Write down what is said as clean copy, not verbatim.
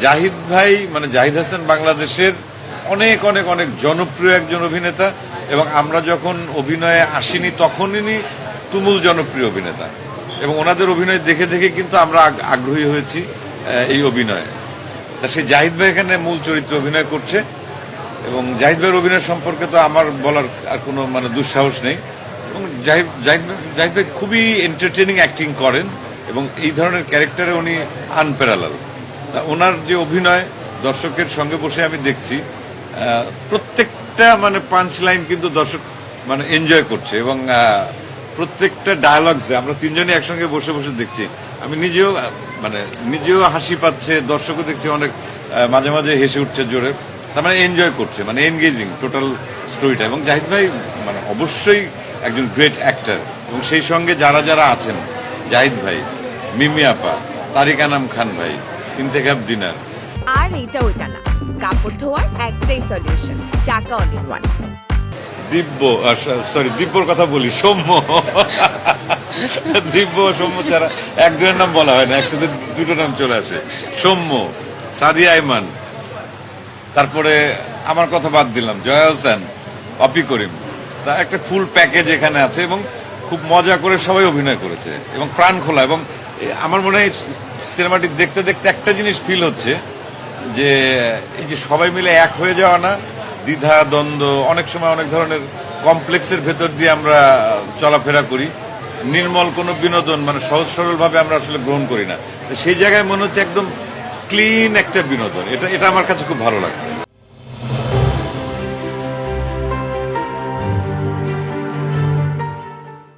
জাহিদ ভাই মানে জাহিদ হাসান বাংলাদেশের অনেক অনেক অনেক জনপ্রিয় একজন অভিনেতা এবং আমরা যখন অভিনয়ে আসিনি তখনই তুমুল জনপ্রিয় অভিনেতা এবং ওনাদের অভিনয় দেখে দেখে কিন্তু আমরা আগ্রহী হয়েছি এই অভিনয়ে। তা সেই জাহিদ ভাই এখানে মূল চরিত্রে অভিনয় করছে এবং জাহিদ ভাইয়ের অভিনয় সম্পর্কে তো আমার বলার আর কোনো মানে দুঃসাহস নেই এবং জাহিদ ভাই খুবই এন্টারটেনিং অ্যাক্টিং করেন এবং এই ধরনের ক্যারেক্টারে উনি আনপ্যারালাল। তা ওনার যে অভিনয় দর্শকের সঙ্গে বসে আমি দেখছি প্রত্যেকটা মানে পাঞ্চ লাইন কিন্তু দর্শক মানে এনজয় করছে এবং প্রত্যেকটা ডায়ালগসে আমরা তিনজনই একসঙ্গে বসে বসে দেখছি। আমি নিজেও হাসি পাচ্ছে, দর্শকও দেখছি অনেক মাঝে মাঝে হেসে উঠছে জোরে, তার মানে এনজয় করছে, মানে এনগেজিং টোটাল স্টোরিটা। এবং জাহিদ ভাই মানে অবশ্যই একজন গ্রেট অ্যাক্টর এবং সেই সঙ্গে যারা যারা আছেন, জাহিদ ভাই, মিমি আপা, তারিক আনাম খান ভাই, ইন্তেখাব দিনার। আর এটা ওইটা না, কাপড় ধোয়ার একটাই সলিউশন, চাকা অল ইন ওয়ান। দিব্যর কথা বলি, সৌম্য। দিব্য সৌম্য ছাড়া একজনের নাম বলা হয় না, একসাথে দুটো নাম চলে আসে, সৌম্য, সাদিয়া আইমান, তারপরে আমার কথা বাদ দিলাম, জয়া হোসেন, অপি করিম। তা একটা ফুল প্যাকেজ এখানে আছে এবং খুব মজা করে সবাই অভিনয় করেছে এবং প্রাণ খোলা। এবং আমার মনে হয় সিনেমাটি দেখতে দেখতে একটা জিনিস ফিল হচ্ছে যে এই যে সবাই মিলে এক হয়ে যাওয়া না, দ্বিধা দ্বন্দ্ব, অনেক সময় অনেক ধরনের কমপ্লেক্সের ভেতর দিয়ে আমরা চলাফেরা করি, নির্মল কোনো বিনোদন মানে সহজ সরল ভাবে আমরা আসলে গ্রহণ করি না। সেই জায়গায় মনে হচ্ছে একদম ক্লিন একটা বিনোদন। এটা আমার কাছে খুব ভালো লাগছে।